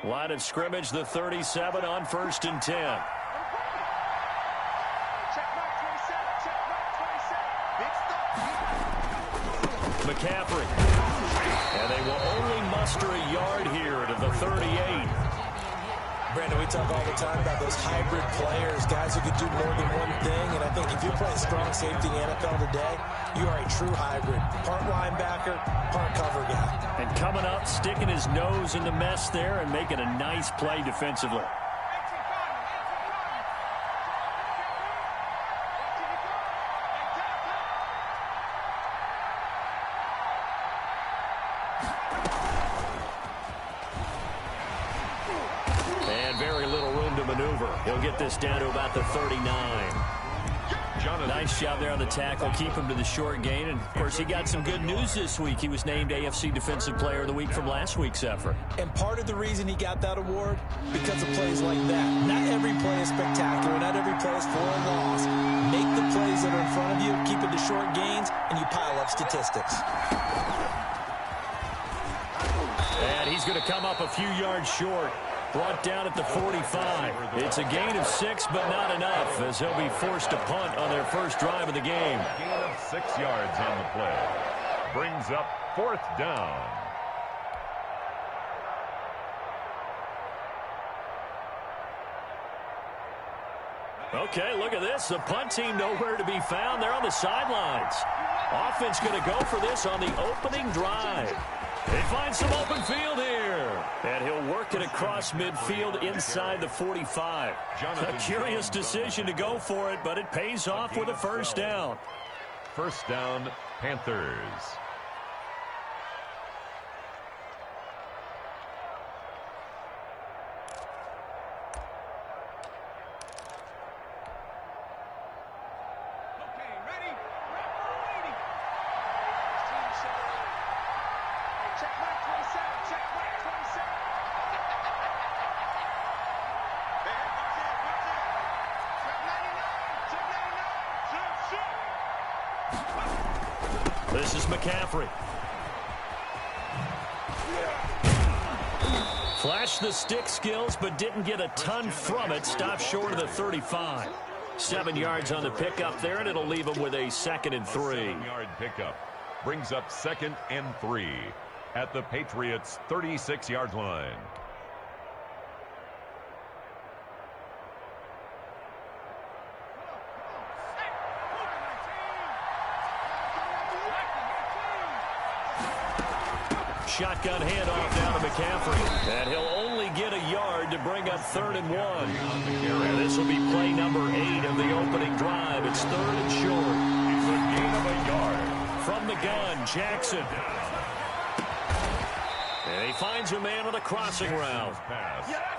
Line of scrimmage, the 37 on 1st and 10. McCaffrey. And they will only muster a yard here to the 38. Brandon, we talk all the time about those hybrid players, guys who can do more than one thing. And I think if you're playing strong safety in the NFL today, you are a true hybrid. Part linebacker, part cover guy. And coming up, sticking his nose in the mess there and making a nice play defensively. He'll get this down to about the 39. Nice job there on the tackle. Keep him to the short gain. And, of course, he got some good news this week. He was named AFC Defensive Player of the Week from last week's effort. And part of the reason he got that award, because of plays like that. Not every play is spectacular. Not every play is for a loss. Make the plays that are in front of you, keep it to short gains, and you pile up statistics. And he's going to come up a few yards short. Brought down at the 45. It's a gain of 6, but not enough, as he'll be forced to punt on their first drive of the game. Gain of 6 yards on the play. Brings up 4th down. Okay, look at this. The punt team nowhere to be found. They're on the sidelines. Offense going to go for this on the opening drive. They find some open field here. And he'll work it across midfield inside the 45. A curious decision to go for it, but it pays off with a first down. First down, Panthers. This is McCaffrey. Flashed the stick skills, but didn't get a ton from it. Stopped short of the 35. 7 yards on the pickup there, and it'll leave him with a 2nd and 3. 7-yard pickup. Brings up 2nd and 3 at the Patriots' 36-yard line. Shotgun handoff down to McCaffrey. And he'll only get a yard to bring up 3rd and 1. And this will be play number 8 of the opening drive. It's 3rd and short. It's a gain of a yard. From the gun, Jackson. And he finds a man on a crossing route.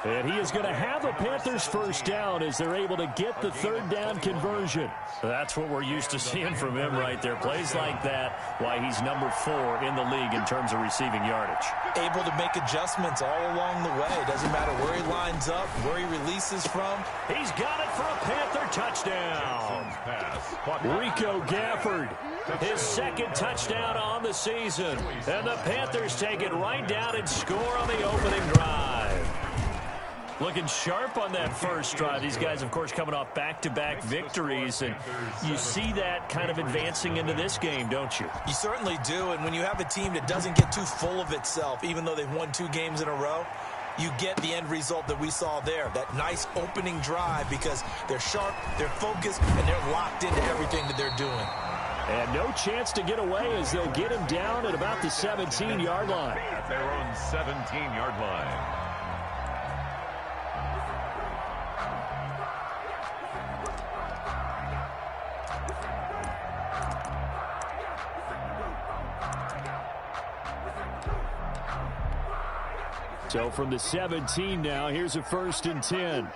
And he is going to have a Panthers first down as they're able to get the 3rd down conversion. That's what we're used to seeing from him right there. Plays like that, why he's number 4 in the league in terms of receiving yardage. Able to make adjustments all along the way. Doesn't matter where he lines up, where he releases from. He's got it for a Panther touchdown. Rico Gafford, his 2nd touchdown on the season. And the Panthers take it right down and score on the opening drive. Looking sharp on that first drive. These guys, of course, coming off back-to-back victories, and you see that kind of advancing into this game, don't you? You certainly do, and when you have a team that doesn't get too full of itself, even though they've won 2 games in a row, you get the end result that we saw there, that nice opening drive, because they're sharp, they're focused, and they're locked into everything that they're doing. And no chance to get away as they'll get him down at about the 17-yard line. At their own 17-yard line. So from the 17 now, here's a 1st and 10.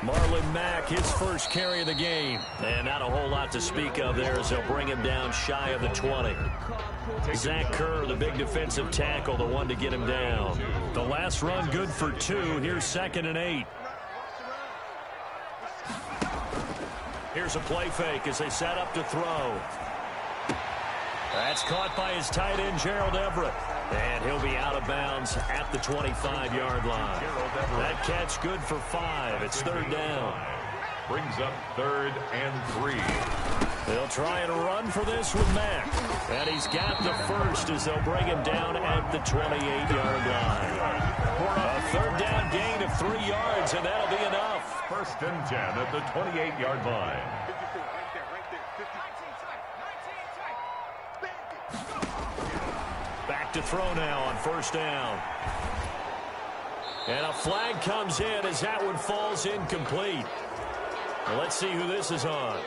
Marlon Mack, his first carry of the game. And not a whole lot to speak of there as they'll bring him down shy of the 20. Zach Kerr, the big defensive tackle, the one to get him down. The last run good for 2. Here's 2nd and 8. Here's a play fake as they set up to throw. That's caught by his tight end, Gerald Everett. And he'll be out of bounds at the 25-yard line. That catch good for 5. It's third down. Brings up 3rd and 3. They'll try and run for this with Mack. And he's got the first as they'll bring him down at the 28-yard line. A third down gain of 3 yards, and that'll be enough. 1st and 10 at the 28-yard line. Back to throw now on 1st down. And a flag comes in as that one falls incomplete. Well, let's see who this is on.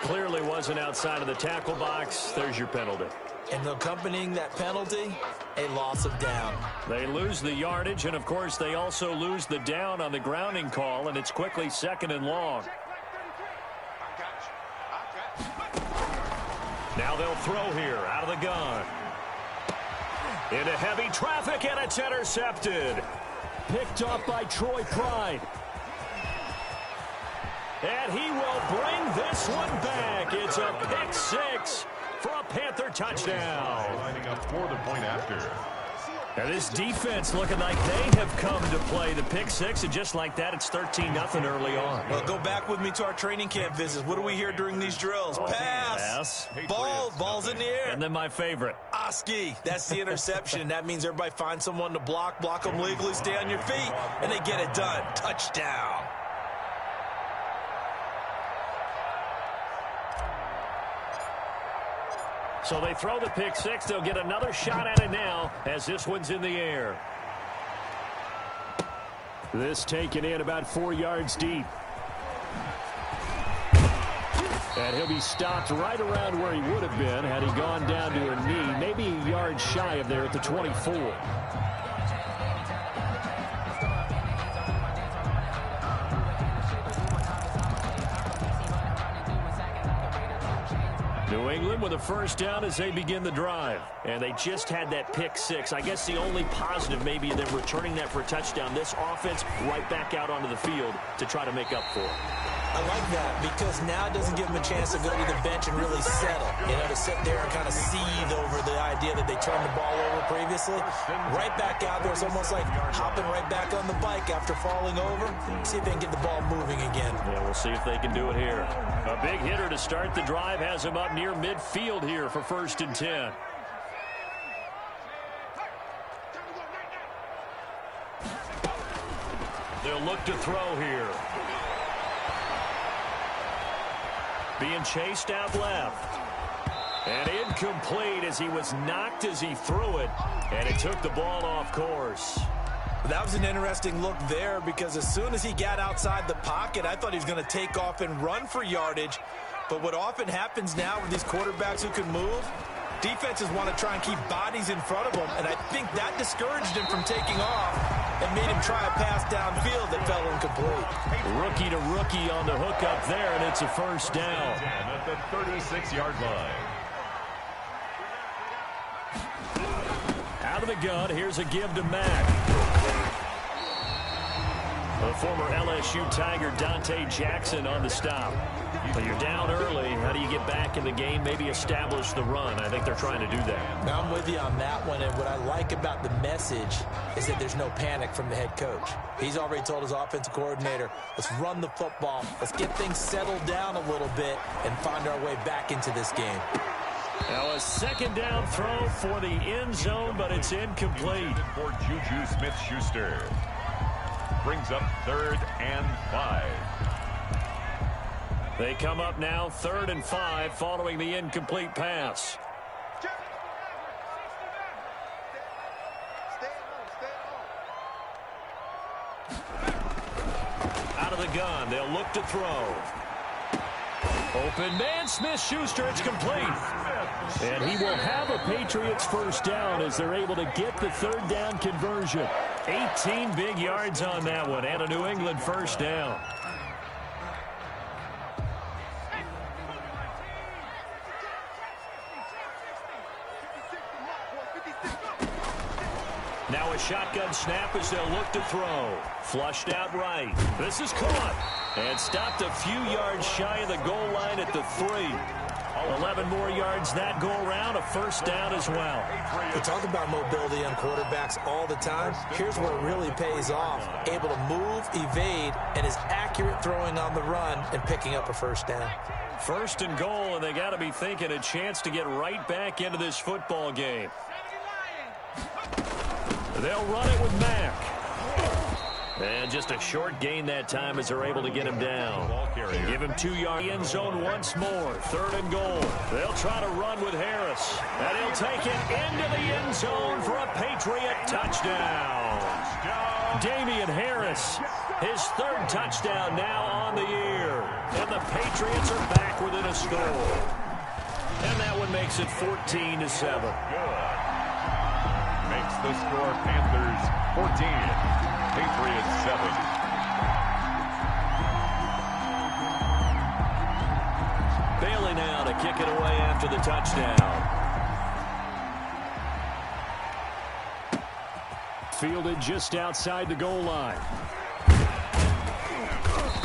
Clearly wasn't outside of the tackle box. There's your penalty. And accompanying that penalty, a loss of down. They lose the yardage, and, of course, they also lose the down on the grounding call, and it's quickly 2nd and long. Now they'll throw here out of the gun. Into heavy traffic, and it's intercepted. Picked up by Troy Pride. And he will bring this one back. It's a pick 6 for a Panther touchdown. Lining up for the point after. Now this defense looking like they have come to play the pick 6, and just like that, it's 13-0 early on. Well, go back with me to our training camp visits. What do we hear during these drills? Pass. Ball's in the air. And then my favorite. Oski. That's the interception. That means everybody finds someone to block them legally, stay on your feet, and they get it done. Touchdown. So they throw the pick 6. They'll get another shot at it now as this one's in the air. This taken in about 4 yards deep. And he'll be stopped right around where he would have been had he gone down to a knee, maybe a yard shy of there at the 24. New England with a first down as they begin the drive. And they just had that pick 6. I guess the only positive maybe them returning that for a touchdown. This offense right back out onto the field to try to make up for it. I like that because now it doesn't give them a chance to go to the bench and really settle. You know, to sit there and kind of seethe over the idea that they turned the ball over previously. Right back out there. It's almost like hopping right back on the bike after falling over. See if they can get the ball moving again. Yeah, we'll see if they can do it here. A big hitter to start the drive has him up near midfield here for 1st and 10. They'll look to throw here. Being chased out left. And incomplete as he was knocked as he threw it. And it took the ball off course. That was an interesting look there because as soon as he got outside the pocket, I thought he was going to take off and run for yardage. But what often happens now with these quarterbacks who can move, defenses want to try and keep bodies in front of them. And I think that discouraged him from taking off and made him try a pass downfield that fell incomplete. Rookie to rookie on the hook up there, and it's a first down. At the 36-yard line. Out of the gun, here's a give to Mack. The former LSU Tiger Dante Jackson on the stop. But you're down early. How do you get back in the game, maybe establish the run? I think they're trying to do that. Now I'm with you on that one, and what I like about the message is that there's no panic from the head coach. He's already told his offensive coordinator, let's run the football, let's get things settled down a little bit and find our way back into this game. Now a 2nd down throw for the end zone, but it's incomplete. For Juju Smith-Schuster. Brings up 3rd and 5. They come up now 3rd and 5 following the incomplete pass. Out of the gun, they'll look to throw. Open man, Smith-Schuster, it's complete. And he will have a Patriots first down as they're able to get the 3rd down conversion. 18 big yards on that one and a New England first down. Now a shotgun snap as they'll look to throw. Flushed out right. This is caught. And stopped a few yards shy of the goal line at the 3. 11 more yards that go around, a first down as well. We talk about mobility on quarterbacks all the time. Here's where it really pays off. Able to move, evade, and is accurate throwing on the run and picking up a first down. First and goal, and they got to be thinking a chance to get right back into this football game. They'll run it with Mack. And just a short gain that time as they're able to get him down. Give him 2 yards. End zone once more. Third and goal. They'll try to run with Harris. And he'll take it into the end zone for a Patriot touchdown. Damian Harris, his 3rd touchdown now on the year. And the Patriots are back within a score. And that one makes it 14-7. Makes the score Panthers 14. Patriots 7. Bailey now to kick it away after the touchdown. Fielded just outside the goal line.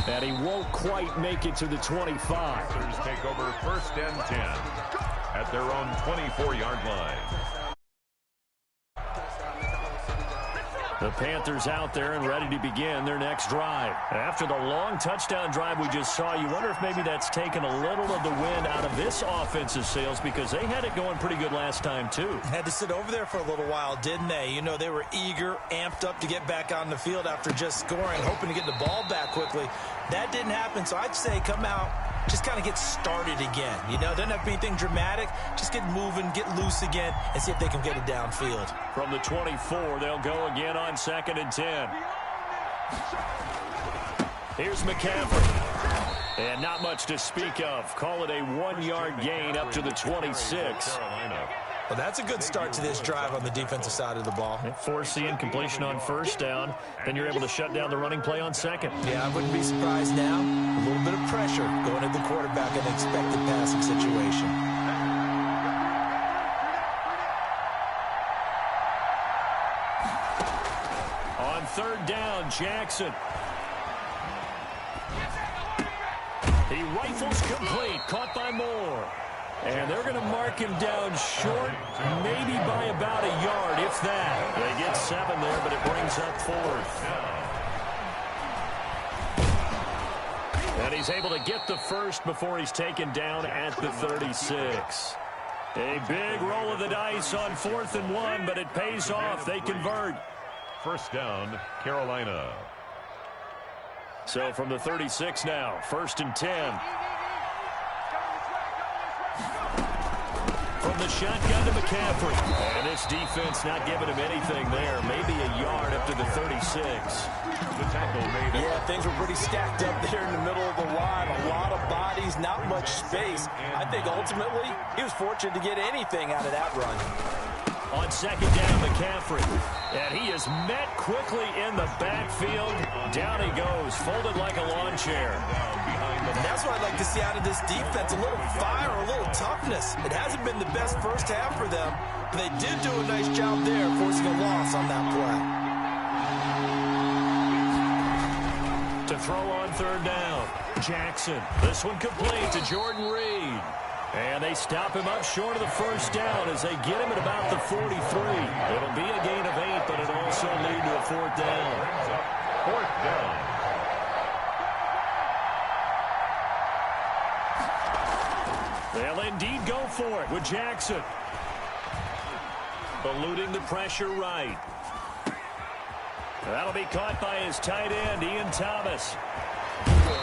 And he won't quite make it to the 25. Panthers take over 1st and 10 at their own 24-yard line. The Panthers out there and ready to begin their next drive. After the long touchdown drive we just saw, you wonder if maybe that's taken a little of the wind out of this offensive sails because they had it going pretty good last time too. Had to sit over there for a little while, didn't they? You know, they were eager, amped up to get back on the field after just scoring, hoping to get the ball back quickly. That didn't happen, so I'd say come out, just kind of get started again. You know, doesn't have to be anything dramatic. Just get moving, get loose again, and see if they can get it downfield. From the 24, they'll go again on 2nd and 10. Here's McCaffrey. And not much to speak of. Call it a 1-yard gain up to the 26. Well, that's a good start to this drive on the defensive side of the ball. Forcing completion on 1st down. Then you're able to shut down the running play on 2nd. Yeah, I wouldn't be surprised now. A little bit of pressure going at the quarterback in an expected passing situation. On 3rd down, Jackson. He rifles complete, caught by Moore. And they're going to mark him down short, maybe by about a yard, if that. They get 7 there, but it brings up 4th. And he's able to get the first before he's taken down at the 36. A big roll of the dice on 4th and 1, but it pays off. They convert. First down, Carolina. So from the 36 now, 1st and 10. From the shotgun to McCaffrey. And this defense not giving him anything there. Maybe a yard up to the 36. The tackle made it. Yeah, things were pretty stacked up there in the middle of the line. A lot of bodies, not much space. I think ultimately he was fortunate to get anything out of that run. On 2nd down, McCaffrey. And he is met quickly in the backfield. Down he goes, folded like a lawn chair. And that's what I'd like to see out of this defense. A little fire, a little toughness. It hasn't been the best first half for them, but they did do a nice job there, forcing a loss on that play. To throw on 3rd down, Jackson. This one complete to Jordan Reed. And they stop him up short of the first down as they get him at about the 43. It'll be a gain of 8, but it'll also lead to a 4th down. 4th down. They'll indeed go for it with Jackson. Eluding the pressure right. That'll be caught by his tight end, Ian Thomas.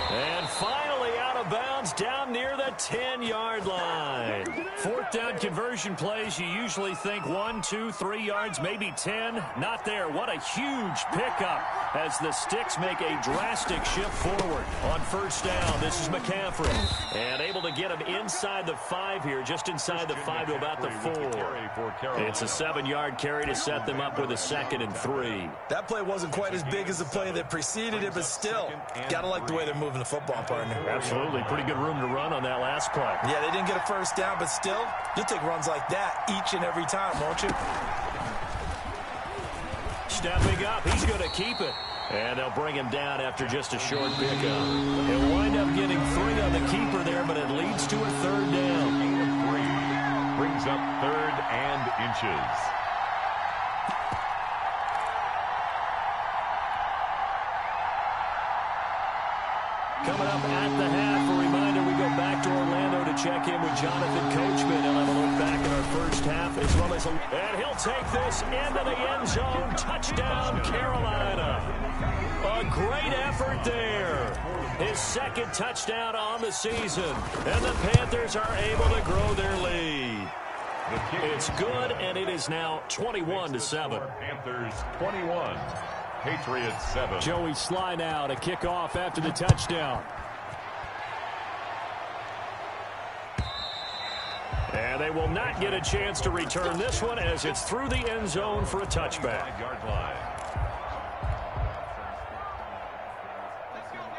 And finally out of bounds down near the 10-yard line. 4th down conversion plays, you usually think 1, 2, 3 yards, maybe 10. Not there. What a huge pickup as the Sticks make a drastic shift forward. On 1st down, this is McCaffrey. And able to get him inside the 5 here, just inside the 5 to about the 4. It's a 7-yard carry to set them up with a 2nd and 3. That play wasn't quite as big as the play that preceded it, but still, got to like the way they're moving the football, partner. Absolutely. Pretty good room to run on that last play. Yeah, they didn't get a first down, but still, you'll take runs like that each and every time, won't you? Stepping up, he's going to keep it. And they'll bring him down after just a short pickup. He'll wind up getting 3 on the keeper there, but it leads to a 3rd down. brings up 3rd and inches. Coming up at the half, a reminder, we go back to Orlando to check in with Jonathan Coachman. He'll have a look back at our first half as well as and he'll take this into the end zone. Touchdown, Carolina. A great effort there. His 2nd touchdown on the season. And the Panthers are able to grow their lead. It's good, and it is now 21-7. Panthers 21. Patriots 7. Joey Sly now to kick off after the touchdown. And they will not get a chance to return this one as it's through the end zone for a touchback.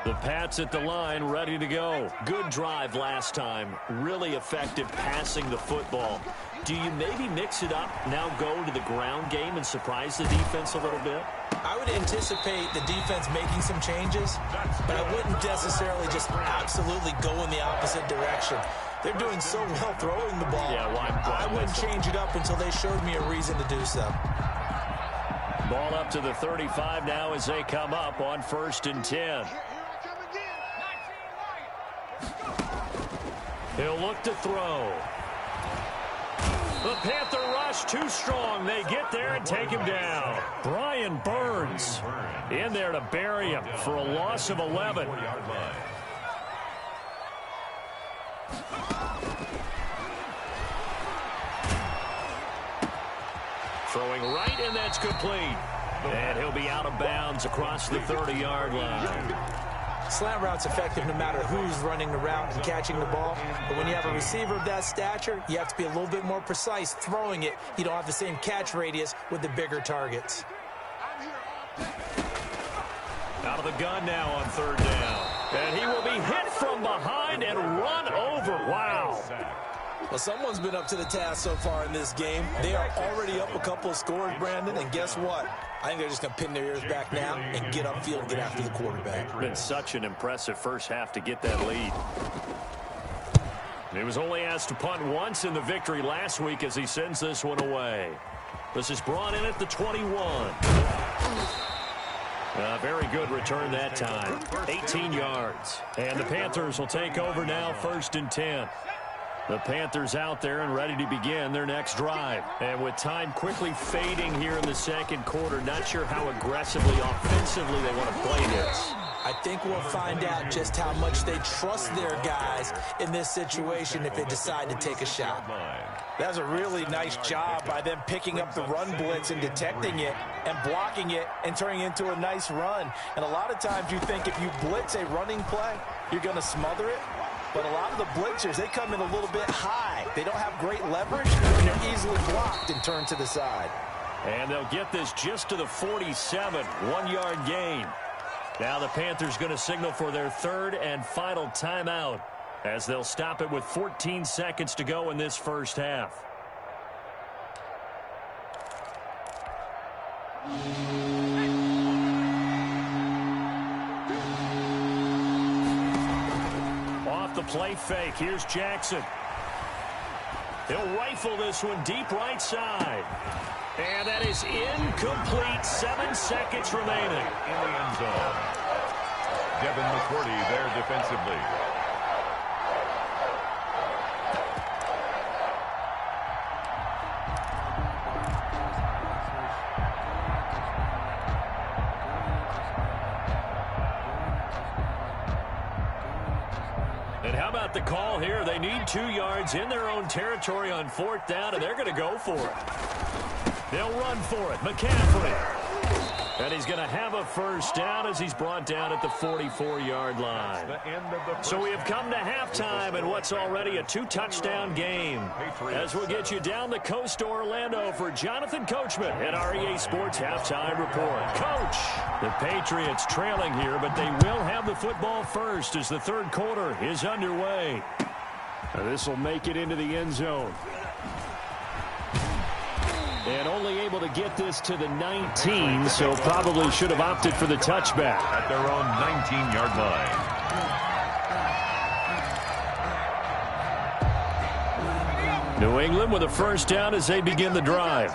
The Pats at the line, ready to go. Good drive last time. Really effective passing the football. Do you maybe mix it up, now go to the ground game and surprise the defense a little bit? I would anticipate the defense making some changes, but I wouldn't necessarily just absolutely go in the opposite direction. They're doing so well throwing the ball. Yeah, I wouldn't change it up until they showed me a reason to do so. Ball up to the 35 now as they come up on 1st and 10. He'll look to throw. The Panther rush too strong. They get there and take him down. Brian Burns in there to bury him for a loss of 11. Throwing right, and that's complete. And he'll be out of bounds across the 30-yard line. Slant route's effective no matter who's running the route and catching the ball. But when you have a receiver of that stature, you have to be a little bit more precise throwing it. You don't have the same catch radius with the bigger targets. Out of the gun now on 3rd down. And he will be hit from behind and run over. Wow. Well, someone's been up to the task so far in this game. They are already up a couple of scores, Brandon, and guess what? I think they're just going to pin their ears back now and get upfield and get after the quarterback. Been such an impressive first half to get that lead. He was only asked to punt once in the victory last week as he sends this one away. This is brought in at the 21. Very good return that time. 18 yards. And the Panthers will take over now 1st and 10. The Panthers out there and ready to begin their next drive. And with time quickly fading here in the 2nd quarter, not sure how aggressively, offensively they want to play this. I think we'll find out just how much they trust their guys in this situation if they decide to take a shot. That's a really nice job by them picking up the run blitz and detecting it and blocking it and turning it into a nice run. And a lot of times you think if you blitz a running play, you're going to smother it. But a lot of the blitzers, they come in a little bit high. They don't have great leverage, and they're easily blocked and turned to the side. And they'll get this just to the 47, 1-yard gain. Now the Panthers going to signal for their 3rd and final timeout as they'll stop it with 14 seconds to go in this first half. Off the play fake, here's Jackson. He'll rifle this one deep right side. And that is incomplete. 7 seconds remaining. In the end zone. Devin McCourty there defensively. And how about the call here? They need 2 yards in their own territory on 4th down, and they're going to go for it. They'll run for it. McCaffrey. And he's going to have a first down as he's brought down at the 44-yard line. So we have come to halftime in what's already a 2-touchdown game. As we'll get you down the coast to Orlando for Jonathan Coachman at our EA Sports Halftime Report. Coach, the Patriots trailing here, but they will have the football first as the 3rd quarter is underway. This will make it into the end zone. And only able to get this to the 19, so probably should have opted for the touchback. At their own 19-yard line. New England with a first down as they begin the drive.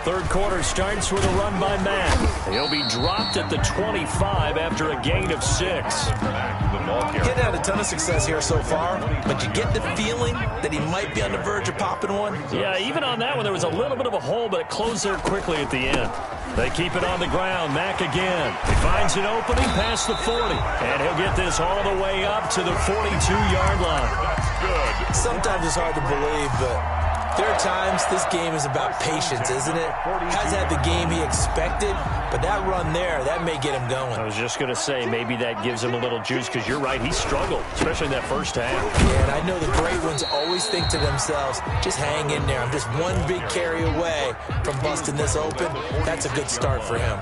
Third quarter starts with a run by Matt. He'll be dropped at the 25 after a gain of 6. He's had a ton of success here so far, but you get the feeling that he might be on the verge of popping one. Yeah, even on that one, there was a little bit of a hole, but it closed there quickly at the end. They keep it on the ground. Mack again. He finds an opening past the 40, and he'll get this all the way up to the 42-yard line. That's good. Sometimes it's hard to believe, but there are times this game is about patience, isn't it? Has had the game he expected, but that run there, that may get him going. I was just going to say, maybe that gives him a little juice, because you're right, he struggled, especially in that first half. Yeah, and I know the great ones always think to themselves, just hang in there. I'm just one big carry away from busting this open. That's a good start for him.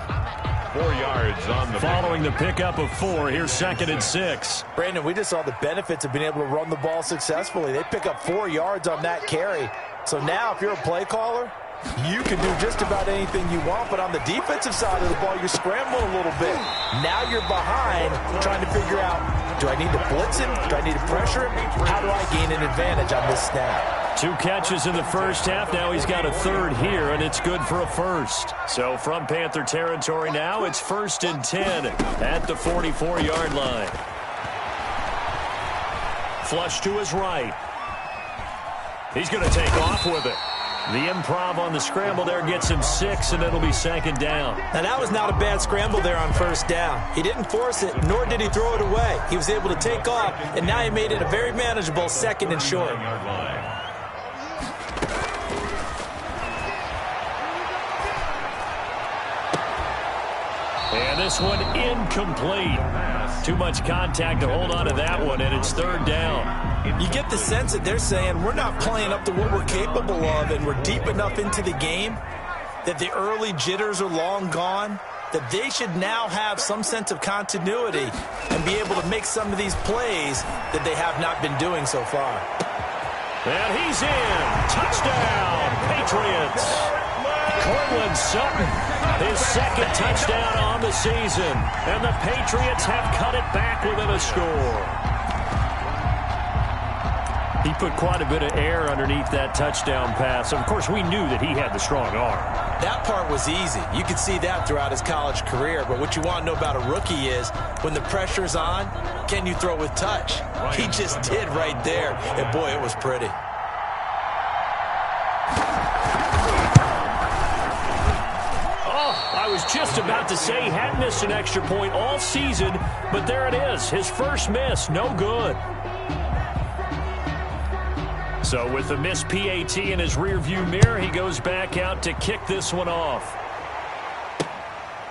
4 yards on the Following the pickup of 4, here's 2nd and 6. Brandon, we just saw the benefits of being able to run the ball successfully. They pick up 4 yards on that carry. So now, if you're a play caller, you can do just about anything you want, but on the defensive side of the ball, you're scrambling a little bit. Now you're behind, trying to figure out, do I need to blitz him? Do I need to pressure him? How do I gain an advantage on this snap? 2 catches in the first half. Now he's got a third here, and it's good for a first. So from Panther territory now, it's 1st and 10 at the 44-yard line. Flush to his right. He's going to take off with it. The improv on the scramble there gets him 6, and it'll be 2nd down. Now, that was not a bad scramble there on first down. He didn't force it, nor did he throw it away. He was able to take off, and now he made it a very manageable 2nd and short. And this one incomplete. Too much contact to hold on to that one, and it's 3rd down. You get the sense that they're saying we're not playing up to what we're capable of, and we're deep enough into the game that the early jitters are long gone, that they should now have some sense of continuity and be able to make some of these plays that they have not been doing so far. And he's in. Touchdown, Patriots. Courtland Sutton, his 2nd touchdown on the season. And the Patriots have cut it back within a score. He put quite a bit of air underneath that touchdown pass. Of course, we knew that he had the strong arm. That part was easy. You could see that throughout his college career. But what you want to know about a rookie is when the pressure's on, can you throw with touch? He just did right there. And, boy, it was pretty. I was just about to say he hadn't missed an extra point all season, but there it is. His first miss, no good. So with the missed PAT in his rearview mirror, he goes back out to kick this one off.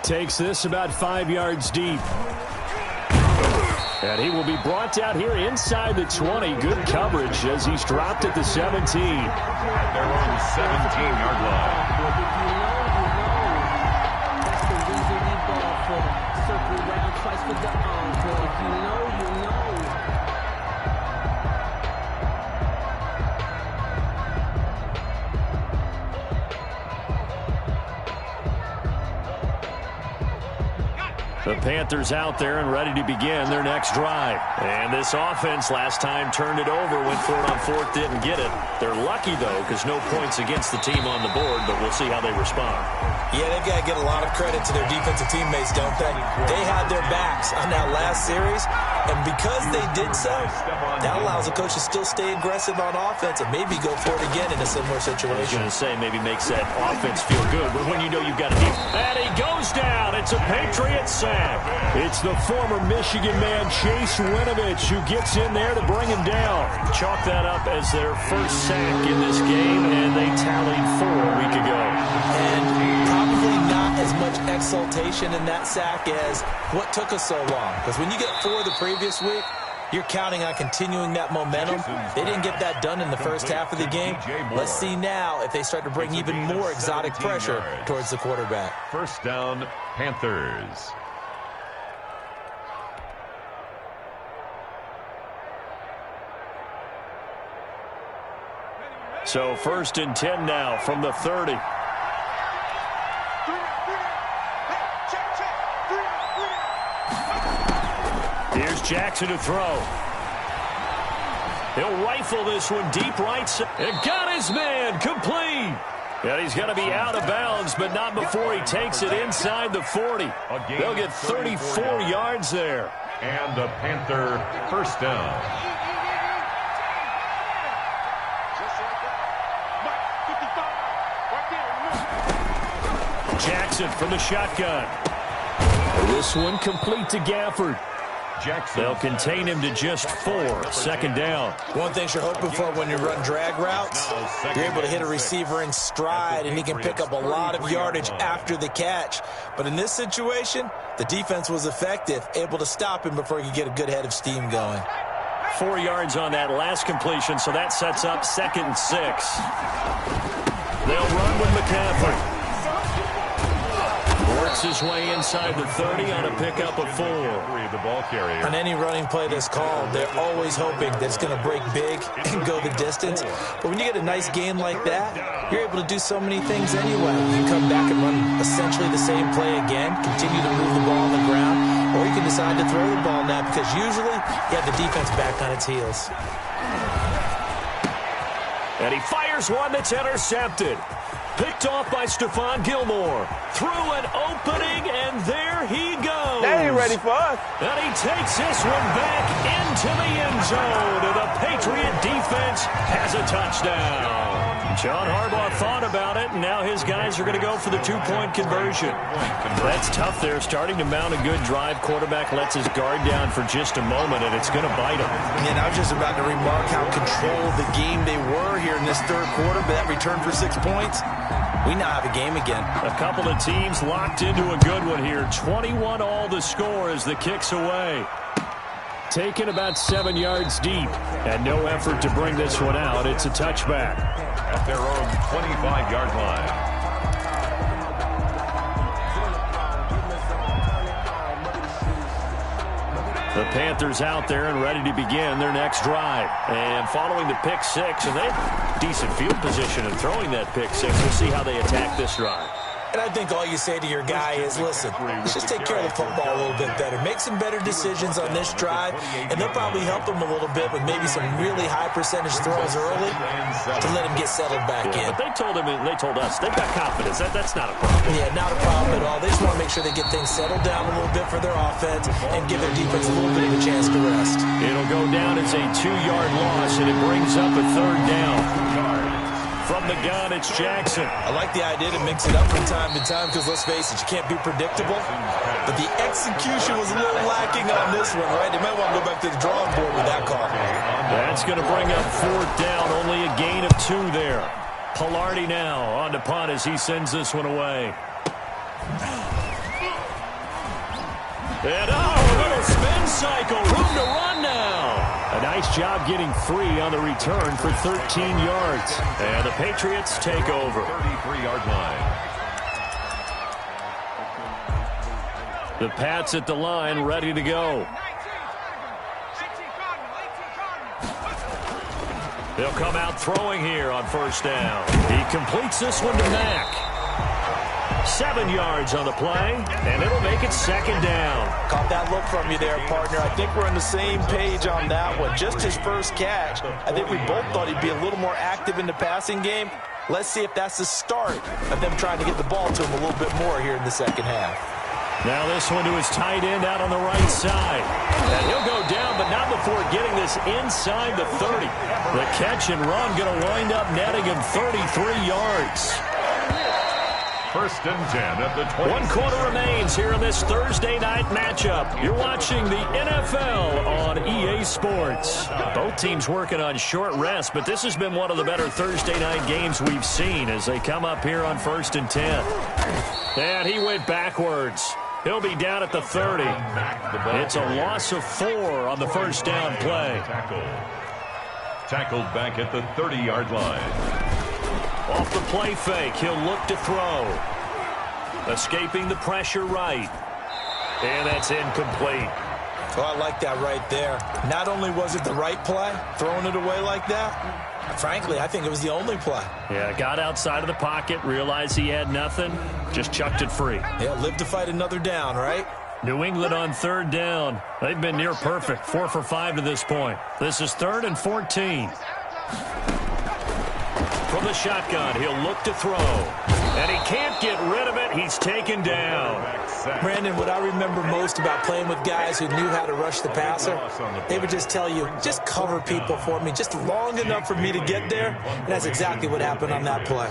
Takes this about 5 yards deep. And he will be brought out here inside the 20. Good coverage as he's dropped at the 17. At their own 17-yard line. Circle around twice for the encore. If you know, you know. The Panthers out there and ready to begin their next drive. And this offense last time turned it over, went for it on 4th, didn't get it. They're lucky, though, because no points against the team on the board, but we'll see how they respond. Yeah, they've got to get a lot of credit to their defensive teammates, don't they? They had their backs on that last series, and because they did so, that allows the coach to still stay aggressive on offense and maybe go for it again in a similar I was situation. going to say maybe makes that offense feel good, but when you know you've got a deep. And he goes down. It's a Patriot sack. It's the former Michigan man, Chase Winovich, who gets in there to bring him down. Chalk that up as their first sack in this game, and they tallied 4 a week ago. And probably not as much exultation in that sack as what took us so long. Because when you get 4 the previous week, you're counting on continuing that momentum. They didn't get that done in the first half of the game. Let's see now if they start to bring even more exotic pressure towards the quarterback. First down, Panthers. So 1st and 10 now from the 30. Here's Jackson to throw. He'll rifle this one deep right side. And got his man complete. And he's going to be out of bounds, but not before he takes it inside the 40. They'll get 34 yards there. And a Panther first down. Jackson from the shotgun. This one complete to Gafford. Jackson. They'll contain him to just 4. Second down. One thing you're hoping for when you run drag routes, you're able to hit a receiver in stride, and he can pick up a lot of yardage after the catch. But in this situation, the defense was effective, able to stop him before he could get a good head of steam going. 4 yards on that last completion, so that sets up 2nd and 6. They'll run with McCaffrey. Works his way inside the 30 on a pickup of 4. The ball carrier. On any running play that's called, they're always hoping that it's going to break big and go the distance. But when you get a nice gain like that, you're able to do so many things anyway. You can come back and run essentially the same play again, continue to move the ball on the ground, or you can decide to throw the ball now because usually you have the defense back on its heels. And he fires one that's intercepted. Picked off by Stephon Gilmore. Through an opening, and there he goes. They ain't ready for us. And he takes this one back into the end zone. And the Patriot defense has a touchdown. John Harbaugh thought about it, and now his guys are going to go for the 2-point conversion. That's tough there, starting to mount a good drive. Quarterback lets his guard down for just a moment, and it's going to bite him. And I was just about to remark how controlled the game they were here in this third quarter, but that return for 6 points, we now have a game again. A couple of teams locked into a good one here. 21 all the score as the kick's away. Taken about 7 yards deep, and no effort to bring this one out. It's a touchback. At their own 25-yard line. The Panthers out there and ready to begin their next drive. And following the pick 6, and they have decent field position in throwing that pick 6. We'll see how they attack this drive. And I think all you say to your guy is, listen, let's just take care of the football a little bit better. Make some better decisions on this drive, and they'll probably help him a little bit with maybe some really high percentage throws early to let him get settled back in. But they told us they've got confidence. That's not a problem. Yeah, not a problem at all. They just want to make sure they get things settled down a little bit for their offense and give their defense a little bit of a chance to rest. It'll go down as a 2-yard loss, and it brings up a 3rd down. From the gun, it's Jackson. I like the idea to mix it up from time to time because, let's face it, you can't be predictable. But the execution was a little lacking on this one, right? They might want to go back to the drawing board with that call. That's going to bring up 4th down, only a gain of 2 there. Pilardi now on to punt as he sends this one away. And a little spin cycle, room to run now. A nice job getting free on the return for 13 yards. And the Patriots take over. 33-yard line. The Pats at the line, ready to go. They'll come out throwing here on 1st down. He completes this one to Mack. 7 yards on the play, and it'll make it 2nd down. Caught that look from you there, partner. I think we're on the same page on that one. Just his first catch. I think we both thought he'd be a little more active in the passing game. Let's see if that's the start of them trying to get the ball to him a little bit more here in the second half. Now this one to his tight end out on the right side. And he'll go down, but not before getting this inside the 30. The catch and run going to wind up netting him 33 yards. 1st and 10 at the 20. 1 quarter remains here in this Thursday night matchup. You're watching the NFL on EA Sports. Both teams working on short rest, but this has been one of the better Thursday night games we've seen as they come up here on 1st and 10. And he went backwards. He'll be down at the 30. It's a loss of 4 on the 1st down play. Tackled back at the 30-yard line. Off the play fake, he'll look to throw. Escaping the pressure right. And that's incomplete. Oh, I like that right there. Not only was it the right play, throwing it away like that, frankly, I think it was the only play. Yeah, got outside of the pocket, realized he had nothing, just chucked it free. Yeah, live to fight another down, right? New England on third down. They've been near perfect, 4 for 5 to this point. This is 3rd and 14. From the shotgun, he'll look to throw. And he can't get rid of it. He's taken down. Brandon, what I remember most about playing with guys who knew how to rush the passer, they would just tell you, just cover people for me, just long enough for me to get there. And that's exactly what happened on that play.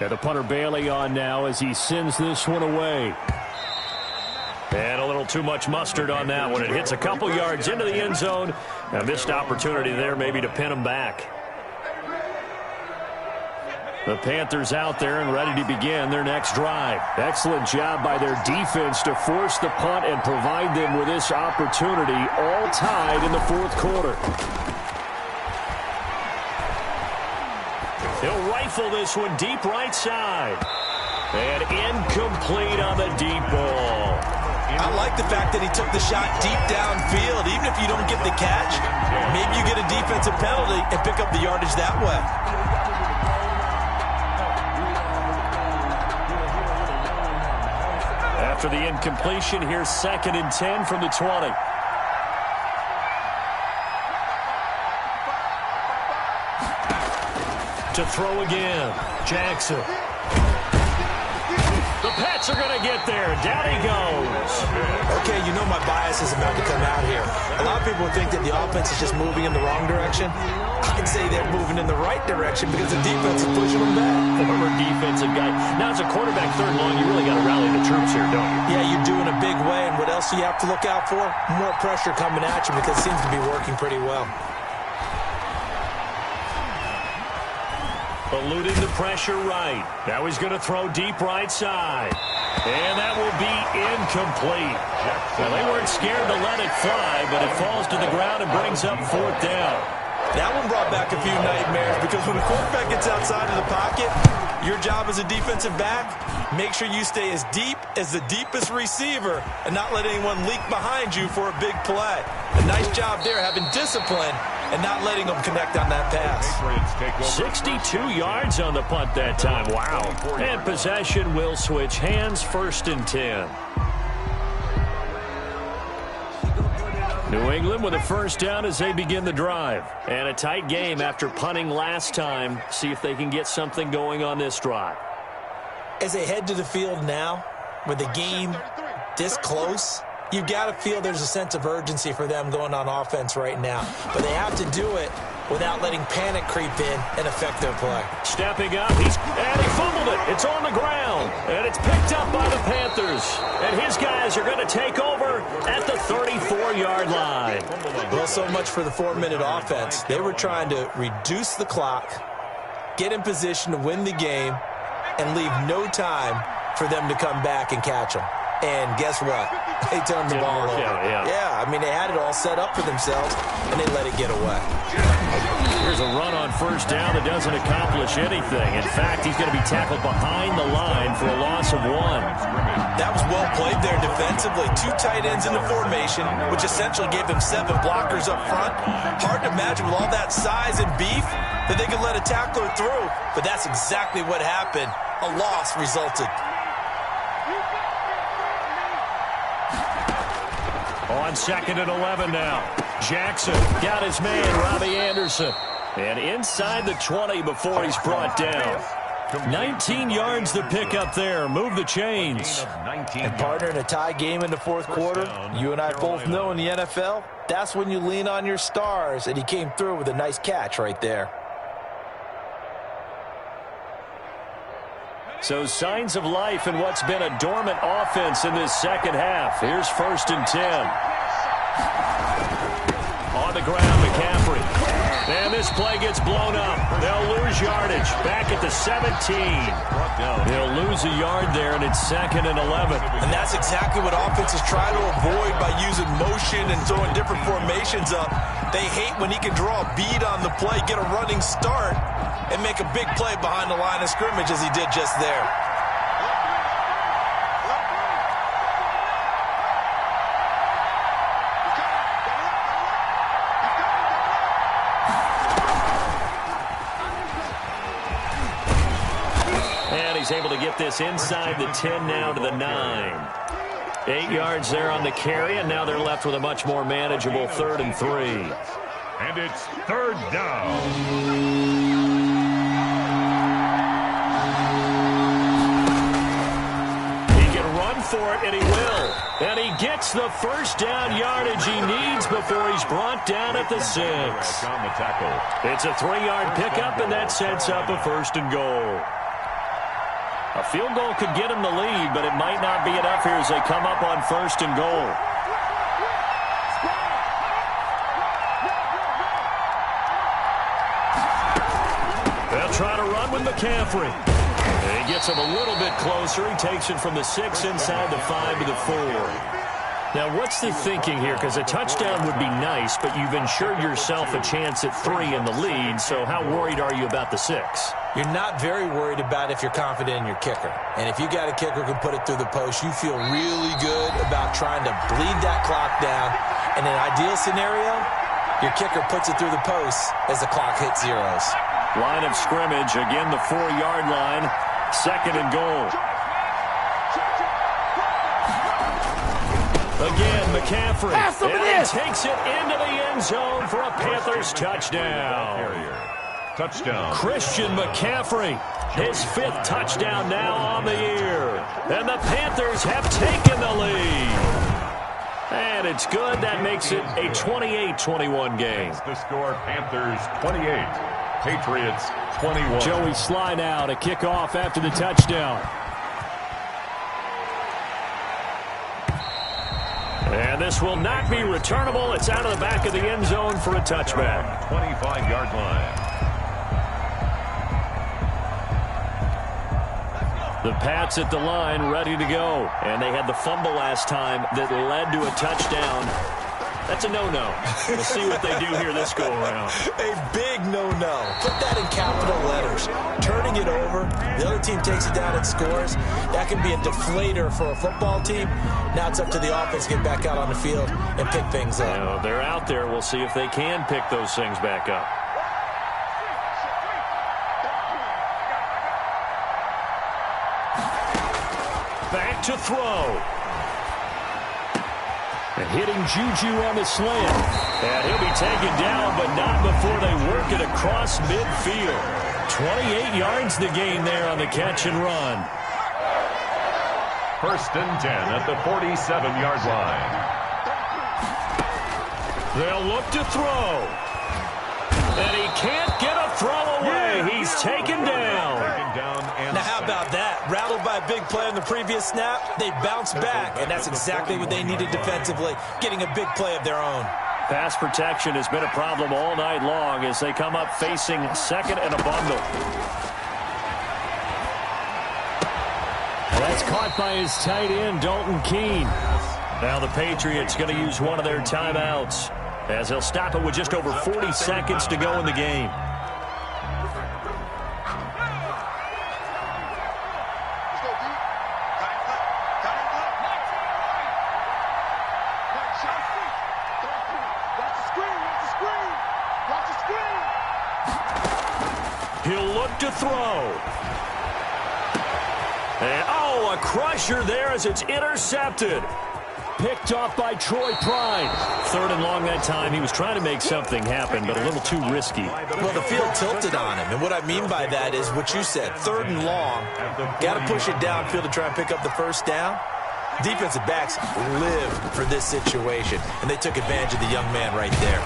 And the punter Bailey on now as he sends this one away. And a little too much mustard on that one. It hits a couple yards into the end zone. A missed opportunity there maybe to pin him back. The Panthers out there and ready to begin their next drive. Excellent job by their defense to force the punt and provide them with this opportunity, all tied in the 4th quarter. He'll rifle this one deep right side. And incomplete on the deep ball. I like the fact that he took the shot deep downfield. Even if you don't get the catch, maybe you get a defensive penalty and pick up the yardage that way. After the incompletion, here's 2nd and 10 from the 20. To throw again, Jackson. The Pats are going to get there. Down he goes. Okay, you know my bias is about to come out here. A lot of people think that the offense is just moving in the wrong direction. I'd say they're moving in the right direction because the defense is pushing them back. Former defensive guy. Now, as a quarterback, 3rd and long, you really got to rally the troops here, don't you? Yeah, you're doing a big way, and what else do you have to look out for? More pressure coming at you because it seems to be working pretty well. Eluding the pressure right. Now he's going to throw deep right side. And that will be incomplete. Well, they weren't scared to let it fly, but it falls to the ground and brings up 4th down. That one brought back a few nightmares because when the quarterback gets outside of the pocket, your job as a defensive back, make sure you stay as deep as the deepest receiver and not let anyone leak behind you for a big play. A nice job there having discipline and not letting them connect on that pass. 62 yards on the punt that time. Wow. And possession will switch hands, 1st and 10. New England with a 1st down as they begin the drive. And a tight game after punting last time. See if they can get something going on this drive. As they head to the field now, with the game this close, you've got to feel there's a sense of urgency for them going on offense right now. But they have to do it without letting panic creep in and affect their play. Stepping up, and he fumbled it. It's on the ground, and it's picked up by the Panthers. And his guys are going to take over at the 34-yard line. Well, so much for the 4-minute offense. They were trying to reduce the clock, get in position to win the game, and leave no time for them to come back and catch them. And guess what? They turned the ball over. Yeah, I mean, they had it all set up for themselves, and they let it get away. Here's a run on 1st down that doesn't accomplish anything. In fact, he's going to be tackled behind the line for a loss of 1. That was well played there defensively. 2 tight ends in the formation, which essentially gave them 7 blockers up front. Hard to imagine with all that size and beef that they could let a tackler through, but that's exactly what happened. A loss resulted. On 2nd and 11 now. Jackson got his man, Robbie Anderson. And inside the 20 before he's brought down. 19 yards to pick up there. Move the chains. And partner, in a tie game in the 4th quarter, you and I both know in the NFL, that's when you lean on your stars. And he came through with a nice catch right there. So signs of life in what's been a dormant offense in this 2nd half. Here's 1st and 10. On the ground, McCaffrey. And this play gets blown up. They'll lose yardage. Back at the 17. They'll lose a yard there, and it's 2nd and 11. And that's exactly what offenses try to avoid by using motion and throwing different formations up. They hate when he can draw a bead on the play, get a running start, and make a big play behind the line of scrimmage as he did just there. he's able to get this inside the 10 now to the 9. 8 yards there on the carry, and now they're left with a much more manageable 3rd and 3. And it's 3rd down. He can run for it, and he will. And he gets the first down yardage he needs before he's brought down at the 6. On the tackle. It's a 3-yard pickup, and that sets up a 1st and goal. A field goal could get him the lead, but it might not be enough here as they come up on 1st and goal. They'll try to run with McCaffrey. And he gets him a little bit closer. He takes it from the 6 inside the 5 to the 4. Now, what's the thinking here? Because a touchdown would be nice, but you've ensured yourself a chance at 3 in the lead, so how worried are you about the 6? You're not very worried about if you're confident in your kicker. And if you got a kicker who can put it through the post, you feel really good about trying to bleed that clock down. In an ideal scenario, your kicker puts it through the post as the clock hits zeros. Line of scrimmage, again the 4-yard line, 2nd and goal. Again, McCaffrey, and he takes it into the end zone for a Panthers touchdown. Touchdown. Christian McCaffrey, his 5th touchdown now on the year. And the Panthers have taken the lead. And it's good. That makes it a 28-21 game. The score, Panthers 28, Patriots 21. Joey Slye now to kick off after the touchdown. And this will not be returnable. It's out of the back of the end zone for a touchback. 25-yard line. The Pats at the line ready to go. And they had the fumble last time that led to a touchdown. That's a no-no. We'll see what they do here this go-around. A big no-no. Put that in capital letters. Turning it over, the other team takes it down and scores. That can be a deflator for a football team. Now it's up to the offense to get back out on the field and pick things up. Now, they're out there. We'll see if they can pick those things back up. Back to throw. And hitting Juju on the slant. And he'll be taken down, but not before they work it across midfield. 28 yards the gain there on the catch and run. 1st and 10 at the 47-yard line. They'll look to throw. And he can't get a throw away. He's taken down. Now, how about that? Rattled by a big play on the previous snap, they bounce back, and that's exactly what they needed defensively, getting a big play of their own. Pass protection has been a problem all night long as they come up facing 2nd and a bundle. That's caught by his tight end, Dalton Keene. Now the Patriots going to use one of their timeouts as they'll stop it with just over 40 seconds to go in the game. He'll look to throw. And, a crusher there as it's intercepted. Picked off by Troy Pride. 3rd and long that time. He was trying to make something happen, but a little too risky. Well, the field tilted on him, and what I mean by that is what you said. 3rd and long. Got to push it downfield to try and pick up the first down. Defensive backs live for this situation, and they took advantage of the young man right there.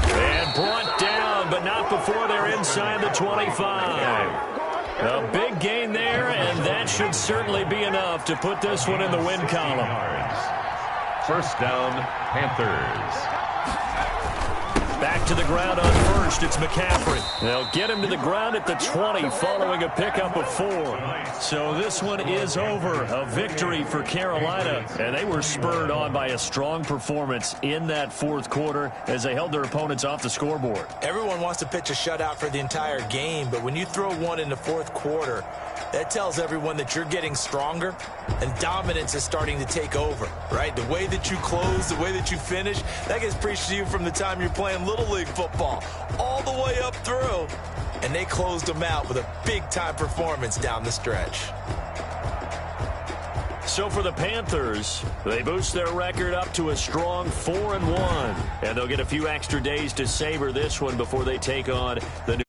And brought down, but not before they're inside the 25. A big gain there, and that should certainly be enough to put this one in the win column. 1st down, Panthers. Back to the ground on 1st, it's McCaffrey. They'll get him to the ground at the 20 following a pickup of 4. So this one is over. A victory for Carolina, and they were spurred on by a strong performance in that 4th quarter as they held their opponents off the scoreboard. Everyone wants to pitch a shutout for the entire game, but when you throw one in the 4th quarter, that tells everyone that you're getting stronger and dominance is starting to take over, right? The way that you close, the way that you finish, that gets preached to you from the time you're playing Little League football all the way up through. and they closed them out with a big-time performance down the stretch. So for the Panthers, they boost their record up to a strong 4-1. And they'll get a few extra days to savor this one before they take on the